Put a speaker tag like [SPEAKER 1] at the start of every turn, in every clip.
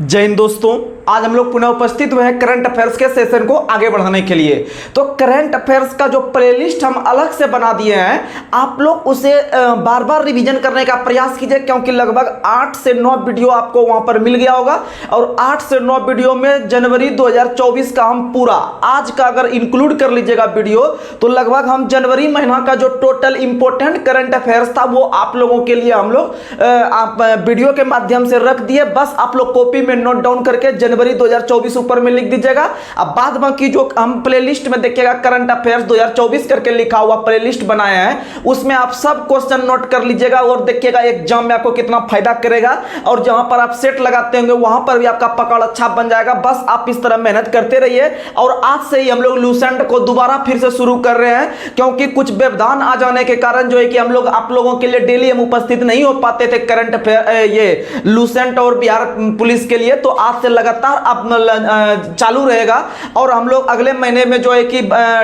[SPEAKER 1] जय हिंद दोस्तों, आज हम लोग पुनः उपस्थित हुए हैं करंट अफेयर्स के सेशन को आगे बढ़ाने के लिए। तो करंट अफेयर्स का जो प्लेलिस्ट हम अलग से बना दिए हैं, आप लोग उसे बार बार रिवीजन करने का प्रयास कीजिए, क्योंकि लगभग 8 से 9 वीडियो आपको वहां पर मिल गया होगा। और 8 से 9 वीडियो में जनवरी 2024 का हम पूरा आज का अगर इंक्लूड कर लीजिएगा वीडियो, तो लगभग हम जनवरी महीना का जो टोटल इंपोर्टेंट करंट अफेयर्स था वो आप लोगों के लिए हम लोग वीडियो के माध्यम से रख दिए। बस आप लोग कॉपी में नोट डाउन करके जनवरी 2024 ऊपर में लिख दीजिएगा। अब बाद बाकी जो हम प्लेलिस्ट में देखिएगा करंट अफेयर्स 2024 करके लिखा हुआ प्लेलिस्ट बनाया है, उसमें आप सब क्वेश्चन नोट कर लीजिएगा और देखिएगा एग्जाम में आपको कितना फायदा करेगा। और जहां पर आप सेट लगाते होंगे वहां पर भी आपका पकड़ अच्छा बन जाएगा। बस आप इस तरह मेहनत करते रहिए। और आज से ही हम लोग लूसेंट को दोबारा फिर से शुरू कर रहे हैं, क्योंकि कुछ व्यवधान आ जाने के कारण जो है कि हम लोग आप लोगों के लिए डेली हम उपस्थित नहीं हो पाते थे करंट अफेयर ये लूसेंट और बिहार पुलिस के लिए। तो आज से लगातार अब चालू रहेगा। और हम लोग अगले महीने में जो है कि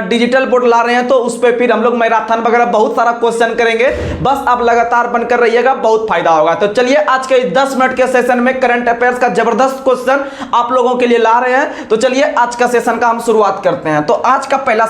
[SPEAKER 1] डिजिटल बोर्ड ला रहे हैं, तो उस पर फिर हम लोग मैराथन वगैरह बहुत सारा क्वेश्चन करेंगे। बस आप लगातार बनकर रहिएगा, बहुत फायदा होगा। तो चलिए आज के 10 मिनट के सेशन में करंट अफेयर्स का जबरदस्त क्वेश्चन आप लोगों के लिए ला रहे हैं। तो चलिए आज का सेशन का हम शुरुआत करते हैं। तो आज का पहला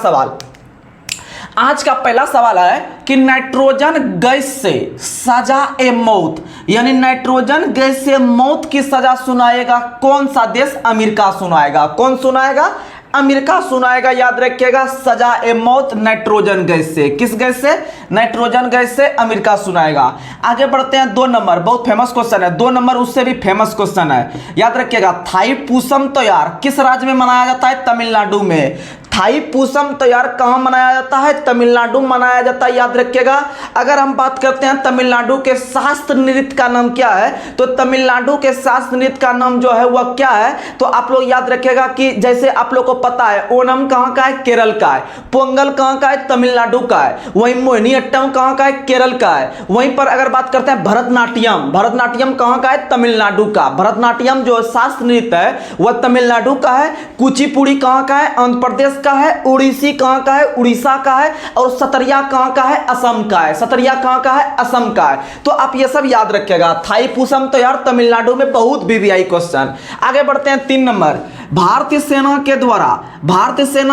[SPEAKER 1] सवाल है कि नाइट्रोजन गैस से सजा ए मौत, यानी नाइट्रोजन गैस से मौत की सजा सुनाएगा कौन सा देश? अमेरिका सुनाएगा। कौन सुनाएगा? अमेरिका सुनाएगा। याद रखिएगा, सजा ए मौत नाइट्रोजन गैस से। किस गैस से? नाइट्रोजन गैस से अमेरिका सुनाएगा। आगे बढ़ते हैं। 2 नंबर बहुत फेमस क्वेश्चन है। 2 नंबर उससे भी फेमस क्वेश्चन है। याद रखिएगा, थाईपुसम त्योहार किस राज्य में मनाया जाता है? तमिलनाडु में। थाईपुसम त्योहार कहां मनाया जाता है? तमिलनाडु मनाया जाता है। याद रखिएगा, अगर हम बात करते हैं तमिलनाडु के शास्त्र नृत्य का नाम क्या है, तो तमिलनाडु के शास्त्र नृत्य का नाम जो है वह क्या है? तो आप लोग याद रखिएगा कि जैसे आप लोग को पता है ओणम कहां का है? केरल का है। पोंगल कहां का है? तमिलनाडु का है। वहीं मोहिनीअट्टम कहां का है? केरल का है। वहीं पर अगर बात करते हैं भरतनाट्यम कहां का है? तमिलनाडु का। भरतनाट्यम जो शास्त्र नृत्य है वह तमिलनाडु का है। कुचिपुड़ी कहां का है? आंध्र प्रदेश का है। ओडिसी कहां का है? उड़ीसा का है। और सतरिया कहां का है? असम का है। सतरिया कहां का है? असम का है। तो आप ये सब याद रखिएगा। थाईपुसम त्योहार तमिलनाडु में, बहुत वीवीआई क्वेश्चन। आगे बढ़ते हैं। 3 नंबर, भारतीय सेना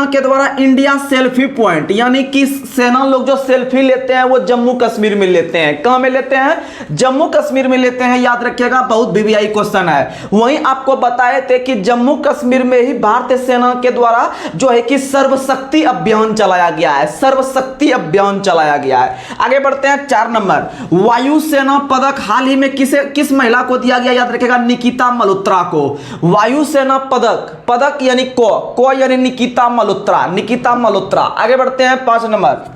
[SPEAKER 1] के द्वारा इंडिया सेल्फी पॉइंट, यानी कि सेना लोग जो सेल्फी लेते हैं वो जम्मू कश्मीर में लेते हैं। कहां में लेते हैं? जम्मू कश्मीर में लेते हैं। याद रखिएगा, बहुत वीवीआई क्वेश्चन है। वहीं आपको बताए थे कि जम्मू कश्मीर में ही भारतीय सेना के द्वारा जो है कि सर्वशक्ति अभियान चलाया गया है। सर्वशक्ति अभियान चलाया गया है। आगे बढ़ते हैं। 4 नंबर, वायुसेना पदक हाल ही में किस महिला को दिया गया? याद रखिएगा, निकिता मल्होत्रा को। वायुसेना पदक यानी को यानी निकिता मल्होत्रा। आगे बढ़ते हैं। 5 नंबर,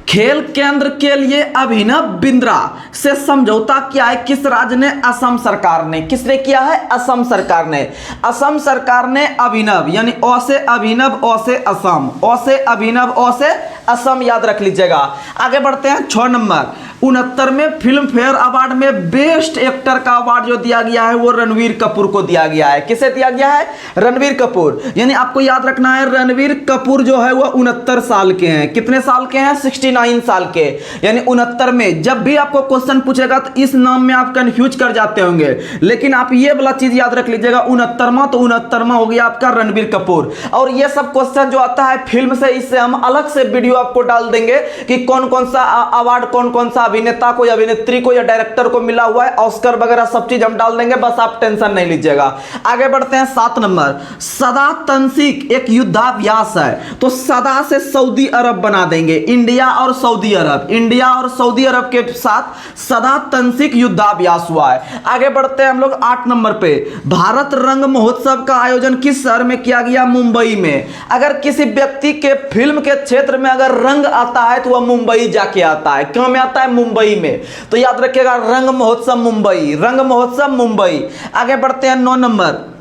[SPEAKER 1] खेल केंद्र के लिए अभिनव बिंद्रा से समझौता किया है किस राज्य ने? असम सरकार ने। किसने किया है? असम सरकार ने। असम सरकार ने अभिनव यानी अ से अभिनव, अ से असम, अ से अभिनव, अ से असम, याद रख लीजिएगा। आगे बढ़ते हैं। 6 नंबर, 69वें फिल्म फेयर अवार्ड में बेस्ट एक्टर का अवार्ड जो दिया गया है वो रणवीर कपूर को दिया गया है। किसे दिया गया है? रणवीर कपूर। यानी आपको याद रखना है, रणवीर कपूर जो है वह 69 साल के हैं। कितने साल के हैं? 69 साल के, यानी 69 में। जब भी आपको क्वेश्चन पूछेगा तो इस नाम में आप कंफ्यूज कर जाते होंगे, लेकिन आप ये वाला चीज याद रख लीजिएगा, 69वां तो 69वां हो गया आपका रणवीर कपूर। और ये सब क्वेश्चन जो आता है फिल्म से, इससे हम अलग से वीडियो आपको डाल देंगे कि कौन कौन सा अवार्ड, कौन कौन सा अभिनेता को या अभिनेत्री को या डायरेक्टर को मिला हुआ है, ऑस्कर वगैरह सब चीज हम डाल देंगे। बस आप टेंशन नहीं लीजिएगा। आगे बढ़ते हैं। 7 नंबर, सदा तंसिक एक युद्धाभ्यास है, तो सदा से सऊदी अरब बना देंगे। इंडिया और सऊदी अरब के साथ सदा तंसिक युद्धाभ्यास हुआ है। आगे बढ़ते हैं हम लोग 8 नंबर पे। भारत रंग महोत्सव का आयोजन किस शहर में किया गया? मुंबई में। अगर किसी व्यक्ति के फिल्म के क्षेत्र में अगर रंग आता है तो वह मुंबई जाके आता है। क्यों में आता है? मुंबई में। तो याद रखिएगा, रंग महोत्सव मुंबई। आगे बढ़ते हैं। 9 नंबर,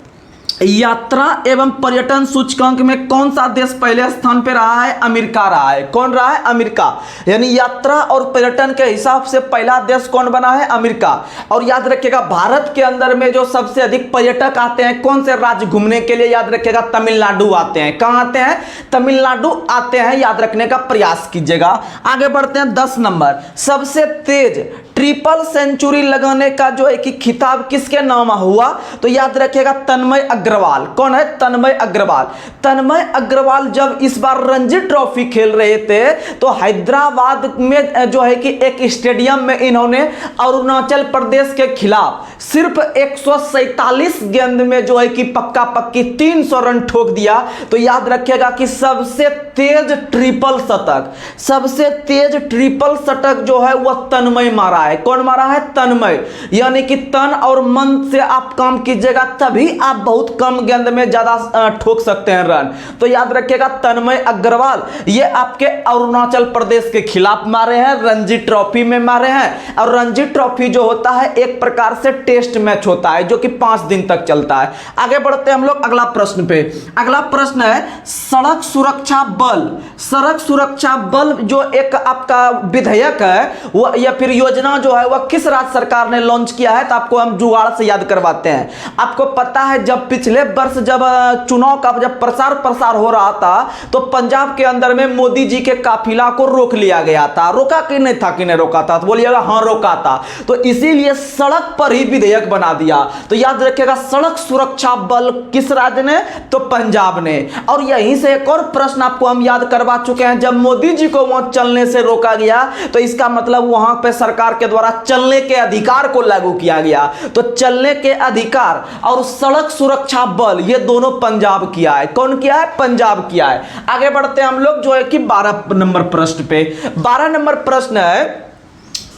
[SPEAKER 1] यात्रा एवं पर्यटन सूचकांक में कौन सा देश पहले स्थान पे रहा है? अमेरिका रहा है। कौन रहा है? अमेरिका। यानी यात्रा और पर्यटन के हिसाब से पहला देश कौन बना है? अमेरिका। और याद रखिएगा, भारत के अंदर में जो सबसे अधिक पर्यटक आते हैं कौन से राज्य घूमने के लिए? याद रखिएगा, तमिलनाडु आते हैं। कहां आते हैं? तमिलनाडु आते हैं। याद रखने का प्रयास कीजिएगा। आगे बढ़ते हैं। 10 नंबर, सबसे तेज ट्रिपल सेंचुरी लगाने का जो है कि खिताब किसके नाम हुआ? तो याद रखिएगा तन्मय अग्रवाल। कौन है? तन्मय अग्रवाल। तन्मय अग्रवाल जब इस बार रणजी ट्रॉफी खेल रहे थे तो हैदराबाद में जो है कि एक स्टेडियम में इन्होंने अरुणाचल प्रदेश के खिलाफ सिर्फ 147 गेंद में जो है कि पक्का पक्की 300 रन ठोक दिया। तो याद रखिएगा कि सबसे तेज ट्रिपल शतक, सबसे तेज ट्रिपल शतक जो है वह तन्मय मारा है। कौन मारा है? तन्मय। यानी कि तन और मन से आप काम कीजिएगा तभी आप बहुत कम गेंद में ज्यादा ठोक सकते हैं रन। तो याद रखिएगा तन्मय अग्रवाल ये आपके अरुणाचल प्रदेश के खिलाफ मारे हैं, रणजी ट्रॉफी में मारे हैं। और रणजी ट्रॉफी जो होता है एक प्रकार से टेस्ट मैच होता है जो कि 5 दिन तक चलता है। आगे बढ़ते हैं हम लोग अगला प्रश्न पे। अगला प्रश्न है सड़क सुरक्षा बल। सड़क सुरक्षा बल जो एक आपका विधेयक है वो या फिर योजना जो है वह किस राज्य सरकार ने लॉन्च किया है? तो आपको हम जुगाड़ से याद करवाते हैं। आपको पता है जब पिछले वर्ष जब चुनाव का जब प्रसार हो रहा था तो पंजाब के अंदर में मोदी जी के काफिला को रोक लिया गया था। रोका कि नहीं था? कि नहीं रोका था? तो बोलिएगा हाँ रोका था। तो इसीलिए सड़क पर ही विधेयक बना दिया। तो याद रखिएगा सड़क सुरक्षा बल किस राज्य ने? तो पंजाब ने। और यहीं से एक और प्रश्न आपको हम याद करवा चुके हैं। जब मोदी जी को वहां चलने से रोका गया तो इसका मतलब वहां पे सरकार के द्वारा चलने के अधिकार को लागू किया गया। तो चलने के अधिकार और सड़क सुरक्षा बल ये दोनों पंजाब किया है। कौन किया है? पंजाब किया है। आगे बढ़ते हैं हम लोग जो है कि 12 नंबर प्रश्न पे। 12 नंबर प्रश्न है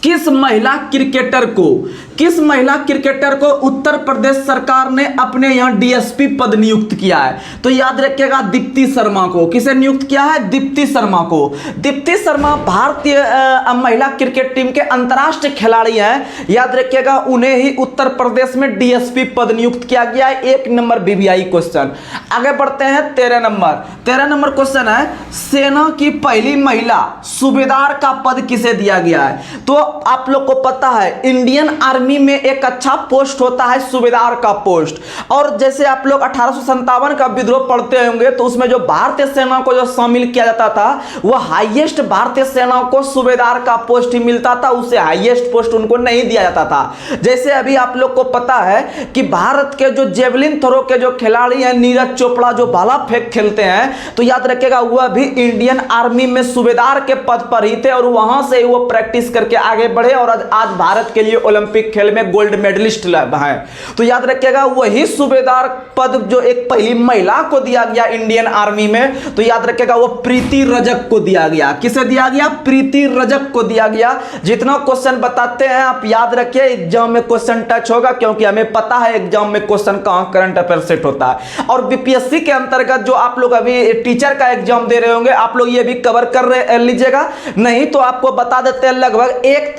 [SPEAKER 1] किस महिला क्रिकेटर को उत्तर प्रदेश सरकार ने अपने यहां डीएसपी पद नियुक्त किया है? तो याद रखिएगा दीप्ति शर्मा को। किसे नियुक्त किया है? दीप्ति शर्मा को। दीप्ति शर्मा भारतीय महिला क्रिकेट टीम के अंतर्राष्ट्रीय खिलाड़ी हैं। याद रखिएगा उन्हें ही उत्तर प्रदेश में डीएसपी पद नियुक्त किया गया है। 1 नंबर बीबीआई क्वेश्चन। आगे बढ़ते हैं 13 नंबर क्वेश्चन है सेना की पहली महिला सूबेदार का पद किसे दिया गया है? तो आप लोग को पता है इंडियन आर्मी में एक अच्छा पोस्ट होता है सूबेदार का पोस्ट। और जैसे आप लोग 1857 का विद्रोह पढ़ते होंगे तो उसमें जो भारतीय सेना को जो शामिल किया जाता था वह हाईएस्ट भारतीय सेना को सूबेदार का पोस्ट ही मिलता था, उससे हाईएस्ट पोस्ट उनको नहीं दिया जाता था। जैसे अभी आप लोग को पता है कि भारत के जो जेवलिन थ्रो के जो खिलाड़ी हैं नीरज चोपड़ा जो भाला फेंक खेलते हैं तो याद रखिएगा वह भी इंडियन आर्मी में सूबेदार के पद पर ही थे और वहां से वो प्रैक्टिस करके आगे बढ़े और आज भारत के लिए ओलंपिक खेल में गोल्ड मेडलिस्ट है। तो याद रखिएगा वही सूबेदार पद जो एक पहली महिला को दिया गया इंडियन आर्मी में, तो याद रखिएगा वो प्रीति रजक को दिया गया। किसे दिया गया? प्रीति रजक को दिया गया। जितना क्वेश्चन बताते हैं आप याद रखिए एग्जाम में क्वेश्चन टच होगा क्योंकि हमें पता है एग्जाम में क्वेश्चन कहां करंट अफेयर सेट होता है। और बीपीएससी के अंतर्गत जो आप लोग अभी टीचर का एग्जाम दे रहे होंगे आप लोग ये भी कवर कर लीजिएगा। नहीं तो आपको बता देते हैं लगभग 1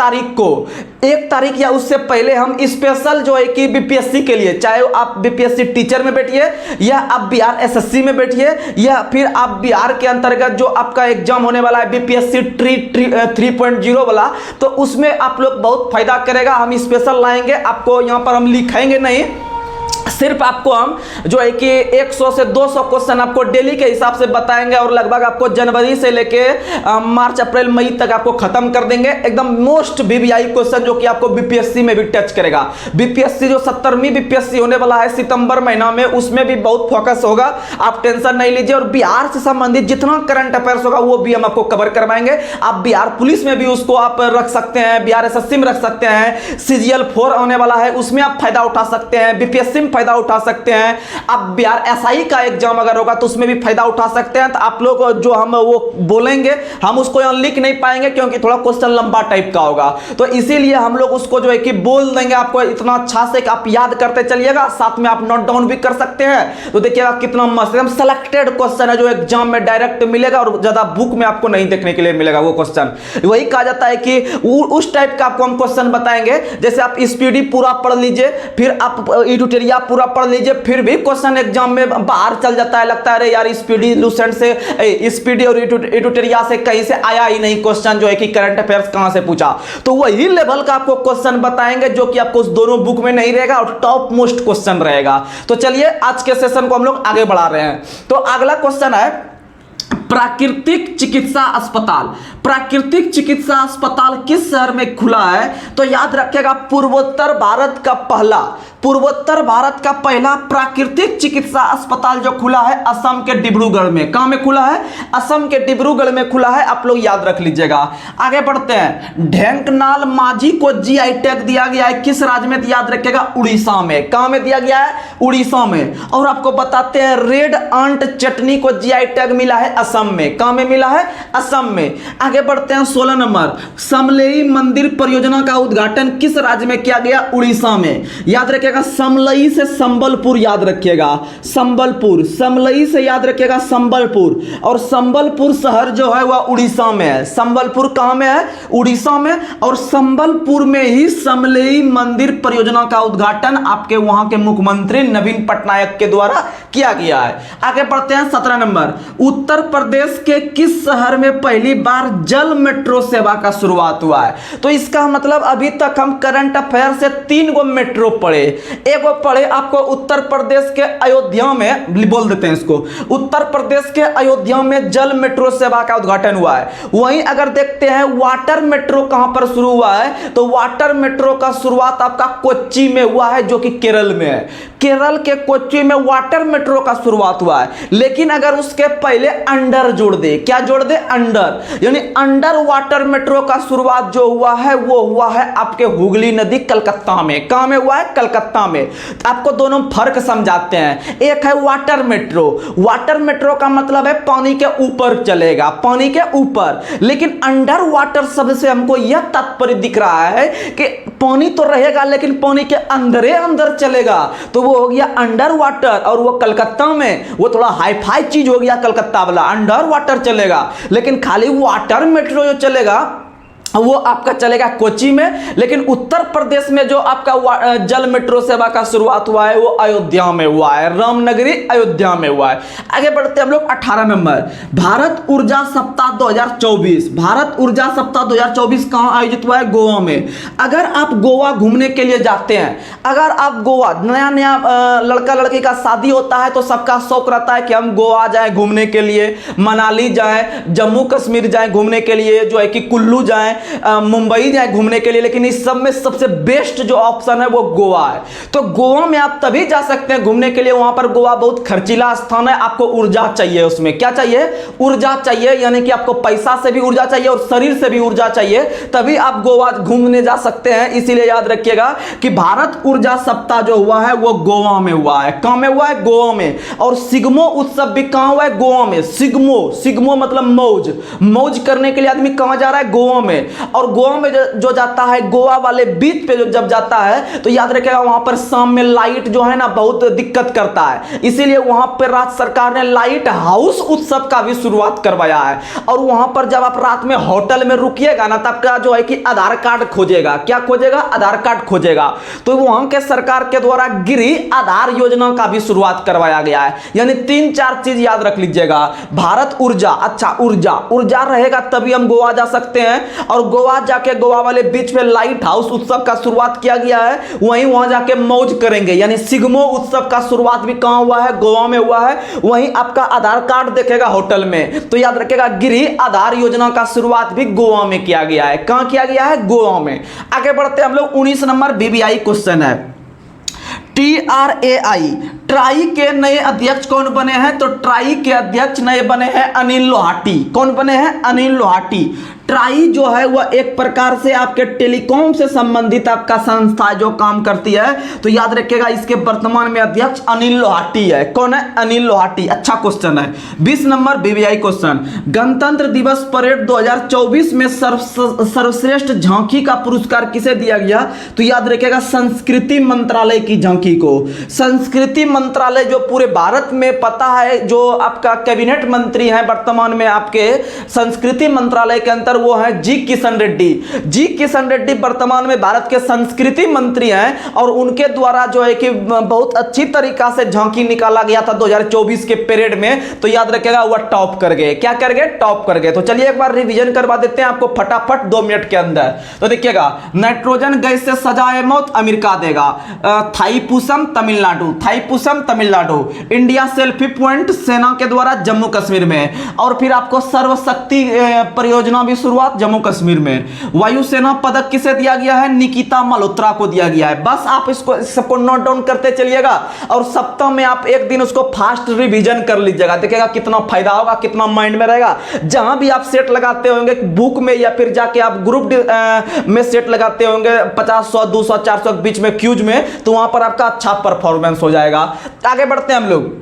[SPEAKER 1] तारीख या उससे पहले हम स्पेशल जो है कि बीपीएससी के लिए, चाहे आप बीपीएससी टीचर में बैठिए या आप बिहार एसएससी में बैठिए या फिर आप बिहार के अंतर्गत जो आपका एग्जाम होने वाला है बीपीएससी 3.0 वाला, तो उसमें आप लोग बहुत फायदा करेगा। हम स्पेशल लाएंगे आपको, यहाँ पर हम लिखाएंगे नहीं, सिर्फ आपको हम जो है कि 100 से 200 क्वेश्चन आपको डेली के हिसाब से बताएंगे और लगभग आपको जनवरी से लेके मार्च अप्रैल मई तक आपको खत्म कर देंगे। एकदम मोस्ट बीबीआई क्वेश्चन जो कि आपको बीपीएससी में भी टच करेगा। बीपीएससी जो 70वीं बीपीएससी होने वाला है सितंबर महीना में, उसमें भी बहुत फोकस होगा, आप टेंशन नहीं लीजिए। और बिहार से संबंधित जितना करंट अफेयर्स होगा वो भी हम आपको कवर करवाएंगे। आप बिहार पुलिस में भी उसको आप रख सकते हैं, बिहार एसएससी में रख सकते हैं, सीजीएल 4 आने वाला है उसमें आप फायदा उठा सकते हैं, बीपीएससी में फायदा उठा सकते हैं। अब बिहार एसआई का एग्जाम अगर होगा तो उसमें भी फायदा उठा सकते हैं। तो आप लोग जो हम वो बोलेंगे हम उसको यहां लिख नहीं पाएंगे क्योंकि थोड़ा क्वेश्चन लंबा टाइप का होगा, तो इसीलिए हम लोग उसको जो है कि बोल देंगे आपको इतना अच्छा से कि आप याद करते चलिएगा, साथ में आप नोट डाउन भी कर सकते हैं। तो देखिएगा कितना मस्त एकदम सेलेक्टेड क्वेश्चन है जो एग्जाम में डायरेक्ट मिलेगा और ज्यादा बुक में आपको नहीं देखने के लिए मिलेगा वो क्वेश्चन। वही कहा जाता है कि उस टाइप का आपको हम क्वेश्चन बताएंगे। जैसे आप स्पीडी पूरा पढ़ लीजिए, फिर आप एडिटोरिया पूरा पढ़ लीजिए, फिर भी क्वेश्चन एग्जाम में बाहर चल जाता है, लगता है अरे यार स्पीडी लूसेंट से स्पीडी और एडिटोरिया से कहीं से आया ही नहीं क्वेश्चन जो है कि करंट अफेयर्स कहां से पूछा। तो वही लेवल का आपको क्वेश्चन बताएंगे जो कि आपको उस दोनों बुक में नहीं रहेगा और टॉप मोस्ट क्वेश्चन रहेगा। तो चलिए आज के सेशन को हम लोग आगे बढ़ा रहे हैं। तो अगला क्वेश्चन है प्राकृतिक चिकित्सा अस्पताल। प्राकृतिक चिकित्सा अस्पताल किस शहर में खुला है? तो याद रखिएगा, पूर्वोत्तर भारत का पहला प्राकृतिक चिकित्सा अस्पताल जो खुला है असम के डिब्रूगढ़ में। कहां में खुला है? असम के डिब्रूगढ़ में खुला है। आप लोग याद रख लीजिएगा। आगे बढ़ते हैं। ढेंकनाल माझी को जीआई टैग दिया गया है किस राज्य में? याद रखिएगा, उड़ीसा में। कहां में दिया गया है? उड़ीसा में। और आपको बताते हैं रेड आंट चटनी को जीआई टैग मिला है असम में। कहां में मिला है? असम में। आगे बढ़ते हैं 16 नंबर। समलेई मंदिर परियोजना का उद्घाटन किस राज्य में किया गया? उड़ीसा में। याद रखिएगा, समलई से संबलपुर याद रखिएगा, संबलपुर। समलई से याद रखिएगा संबलपुर, और संबलपुर शहर जो है वह उड़ीसा में है। संबलपुर कहां में है? उड़ीसा में। और संबलपुर में ही समलेई मंदिर परियोजना का उद्घाटन आपके वहां के मुख्यमंत्री नवीन पटनायक के द्वारा किया गया है। आगे बढ़ते हैं 17 नंबर। उत्तर प्रदेश के किस शहर में पहली बार जल मेट्रो सेवा का शुरुआत हुआ है? तो इसका मतलब अभी तक हम करंट अफेयर से 3 गो मेट्रो पढ़े। एक वो पढ़े आपको उत्तर प्रदेश के अयोध्या में, बोल देते हैं इसको, उत्तर प्रदेश के अयोध्या में जल मेट्रो सेवा का उद्घाटन हुआ है। वहीं अगर देखते हैं वाटर मेट्रो कहां पर शुरू हुआ है, तो वाटर मेट्रो का शुरुआत आपका कोच्चि में हुआ है, जो कि केरल में है। केरल के कोच्चि में वाटर मेट्रो का शुरुआत हुआ है। लेकिन अगर उसके पहले अंडर जोड़ दे, क्या जोड़ दे? अंडर, यानी अंडर वाटर मेट्रो का शुरुआत जो हुआ है वो हुआ है आपके हुगली नदी कलकत्ता में। कहां में हुआ है? कलकत्ता में। आपको दोनों फर्क समझाते हैं। एक है वाटर मेट्रो। वाटर मेट्रो का मतलब है पानी के ऊपर चलेगा, पानी के ऊपर। लेकिन अंडर वाटर शब्द से हमको यह तात्पर्य दिख रहा है कि पानी तो रहेगा लेकिन पानी के अंदर अंदर चलेगा, तो वो हो गया अंडर वाटर। और वो कलकत्ता में वो थोड़ा हाई फाई चीज हो गया कलकत्ता वाला, अंडर वाटर चलेगा। लेकिन खाली वाटर मेट्रो जो चलेगा वो आपका चलेगा कोच्चि में। लेकिन उत्तर प्रदेश में जो आपका जल मेट्रो सेवा का शुरुआत हुआ है वो अयोध्या में हुआ है, रामनगरी अयोध्या में हुआ है। आगे बढ़ते हैं हम लोग 18 नंबर। भारत ऊर्जा सप्ताह 2024। भारत ऊर्जा सप्ताह 2024 कहां आयोजित हुआ है? गोवा में। अगर आप गोवा घूमने के लिए जाते हैं, अगर आप गोवा, नया नया लड़का लड़की का शादी होता है तो सबका शौक रहता है कि हम गोवा जाए घूमने के लिए, मनाली जाए, जम्मू कश्मीर जाए घूमने के लिए, जो है कि कुल्लू जाए, मुंबई जाए घूमने के लिए। लेकिन इस सब में सबसे बेस्ट जो ऑप्शन है वो गोवा है। तो गोवा में आप तभी जा सकते हैं घूमने के लिए, वहां पर गोवा बहुत खर्चीला स्थान है। आपको ऊर्जा चाहिए, उसमें क्या चाहिए? ऊर्जा चाहिए, यानी कि आपको पैसा से भी ऊर्जा चाहिए और शरीर से भी ऊर्जा चाहिए, तभी आप गोवा घूमने जा सकते हैं। इसीलिए याद रखिएगा कि भारत ऊर्जा सप्ताह जो हुआ है वो गोवा में हुआ है। कहां में हुआ है? गोवा में। और सिग्मो उत्सव भी कहां हुआ है? गोवा में। सिग्मो मतलब मौज, मौज करने के लिए आदमी कहां जा रहा है? गोवा में। और गोवा में जो जाता है, गोवा वाले बीच पे जब जाता है तो याद रखिएगा वहां पर शाम में लाइट जो है ना बहुत दिक्कत करता है। इसीलिए वहां पर राज्य सरकार ने लाइट हाउस उत्सव का भी शुरुआत करवाया है। और वहां पर जब आप रात में होटल में रुकिएगा ना, तब का जो है कि आधार कार्ड खोजेगा। क्या खोजेगा? आधार कार्ड खोजेगा। तो वहां के सरकार के द्वारा गृह आधार योजना का भी शुरुआत करवाया गया है। यानी 3-4 चीज याद रख लीजिएगा। भारत ऊर्जा, अच्छा ऊर्जा रहेगा तभी हम गोवा जा सकते हैं। और गोवा जाके गोवा वाले बीच में लाइट हाउस उत्सव का शुरुआत किया गया है, वहीं वहां जाके मौज करेंगे। यानी सिग्मो उत्सव का शुरुआत भी कहां हुआ है? गोवा में हुआ है। वहीं आपका आधार कार्ड देखेगा होटल में, तो याद रखेगा गृह आधार योजना का शुरुआत भी गोवा में किया गया है। कहां किया गया है? गोवा में। आगे बढ़ते हैं हम लोग 19 नंबर बीबीआई क्वेश्चन है। TRAI, ट्राई के नए अध्यक्ष कौन बने हैं? तो ट्राई के अध्यक्ष नए बने हैं अनिल लोहाटी। कौन बने हैं? अनिल लोहाटी। ट्राई जो है वह एक प्रकार से आपके टेलीकॉम से संबंधित आपका संस्था जो काम करती है, तो याद रखिएगा इसके वर्तमान में अध्यक्ष अनिल लोहाटी है। कौन है? अनिल लोहाटी। अच्छा क्वेश्चन है। 20 नंबर बीबीआई क्वेश्चन। गणतंत्र दिवस परेड 2024 में सर्वश्रेष्ठ झांकी का पुरस्कार किसे दिया गया? तो याद रखिएगा संस्कृति मंत्रालय की झांकी को। संस्कृति मंत्रालय जो पूरे भारत में पता है, जो आपका कैबिनेट मंत्री है वर्तमान में आपके संस्कृति मंत्रालय के अंतर्गत मिनिस्टर वो है जी किशन रेड्डी। जी किशन रेड्डी वर्तमान में भारत के संस्कृति मंत्री हैं और उनके द्वारा जो है कि बहुत अच्छी तरीका से झांकी निकाला गया था 2024 के परेड में, तो याद रखिएगा वह टॉप कर गए। क्या कर गए? टॉप कर गए। तो चलिए एक बार रिवीजन करवा देते हैं आपको फटाफट 2 मिनट के अंदर। तो देखिएगा, नाइट्रोजन गैस से सजाए मौत अमेरिका देगा, Thaipusam Tamil Nadu, Thaipusam Tamil Nadu, India selfie point सेना के द्वारा जम्मू कश्मीर में, और फिर आपको सर्वशक्ति परियोजना भी शुरुआत जम्मू कश्मीर में। वायुसेना पदक किसे दिया गया है? निकिता मल्होत्रा को दिया गया है। बस आप इसको सबको नोट डाउन करते चलिएगा और सप्ताह में आप एक दिन उसको फास्ट रिवीजन कर लीजिएगा, देखिएगा कितना फायदा होगा, कितना माइंड में रहेगा। जहां भी आप सेट लगाते होंगे बुक में या फिर जाके आप ग्रुप में सेट लगाते होंगे 50, 100, 200, 400 के बीच में क्यूज में, तो वहां पर आपका अच्छा परफॉर्मेंस हो जाएगा। आगे बढ़ते हैं हम लोग।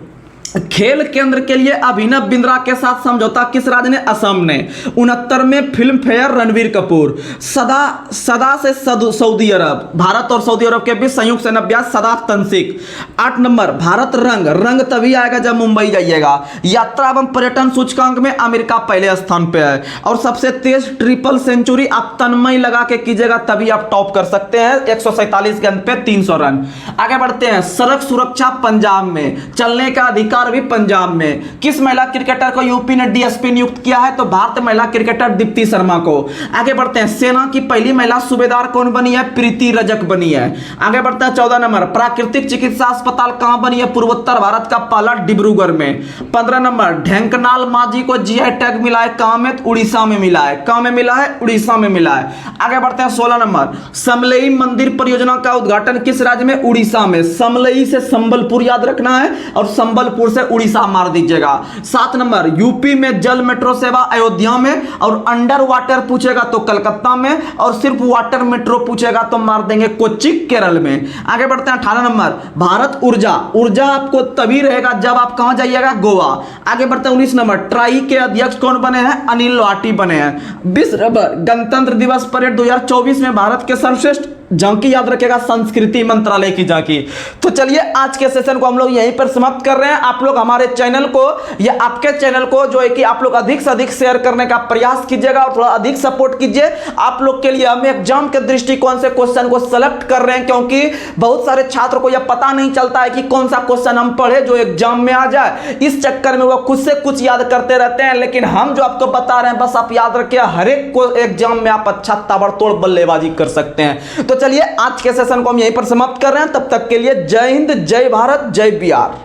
[SPEAKER 1] खेल केंद्र के लिए अभिनव बिंद्रा के साथ समझौता किस राज्य ने? असम ने। 69वें फिल्म फेयर रणवीर कपूर। सदा से सऊदी अरब, भारत और सऊदी अरब के बीच संयुक्त सैन्य अभ्यास सदा तंसिक। 8 नंबर भारत रंग तभी आएगा जब मुंबई जाइएगा। यात्रा एवं पर्यटन सूचकांक में अमेरिका पहले स्थान पे है। और सबसे तेज ट्रिपल सेंचुरी आप तन्मय लगा के कीजिएगा तभी आप टॉप कर सकते हैं, 147 गेंद पे 300 रन। आगे बढ़ते हैं। सड़क सुरक्षा पंजाब में, चलने का अधिकार भी पंजाब में। किस महिला क्रिकेटर को यूपी ने डीएसपी नियुक्त किया है? तो भारतीय महिला क्रिकेटर दीप्ति शर्मा को। आगे बढ़ते हैं। सेना की पहली महिला सूबेदार कौन बनी है? प्रीति रजक बनी है। आगे बढ़ते हैं। 14 नंबर प्राकृतिक चिकित्सा अस्पताल कहां बनी है? पूर्वोत्तर भारत का पहला डिब्रूगढ़ में। 15 नंबर ढेंकनाल माझी को जीआई टैग मिला है, कहां में? उड़ीसा में मिला है। कहां में मिला है? उड़ीसा में मिला है। आगे बढ़ते हैं। 16 नंबर समलई मंदिर परियोजना का उद्घाटन किस राज्य में? उड़ीसा में। समलई से संबलपुर याद रखना है और संबलपुर से उड़ीसा मार दीजिएगा। 7 नंबर यूपी में जल मेट्रो सेवा अयोध्या में, और अंडर वाटर पूछेगा तो कलकत्ता में, और सिर्फ वाटर मेट्रो पूछेगा तो मार देंगे कोच्चि केरल में। आगे बढ़ते हैं। 18 नंबर भारत ऊर्जा आपको तभी रहेगा जब आप कहां जाइएगा? गोवा। आगे बढ़ते हैं। 19 नंबर ट्राई के अध्यक्ष कौन बने हैं? अनिल लाठी बने हैं। 20 नंबर गणतंत्र दिवस परेड 2024 में भारत के सर्वश्रेष्ठ झांकी याद रखेगा संस्कृति मंत्रालय की झांकी। तो चलिए आज के सेशन को हम लोग यहीं पर समाप्त कर रहे हैं। आप लोग हमारे चैनल को या आपके चैनल को जो है कि आप लोग अधिक से अधिक शेयर करने का प्रयास कीजिएगा और थोड़ा अधिक सपोर्ट कीजिए। आप लोग के लिए हम एग्जाम के दृष्टिकोण से क्वेश्चन को सेलेक्ट कर रहे हैं, क्योंकि बहुत सारे छात्र को यह पता नहीं चलता है कि कौन सा क्वेश्चन हम पढ़े जो एग्जाम में आ जाए। इस चक्कर में वो खुद से कुछ याद करते रहते हैं, लेकिन हम जो आपको बता रहे हैं बस आप याद रखिए, हर एक को एग्जाम में आप अच्छा ताबड़तोड़ बल्लेबाजी कर सकते हैं। तो चलिए आज के सेशन को हम यहीं पर समाप्त कर रहे हैं। तब तक के लिए जय हिंद, जय भारत, जय बिहार।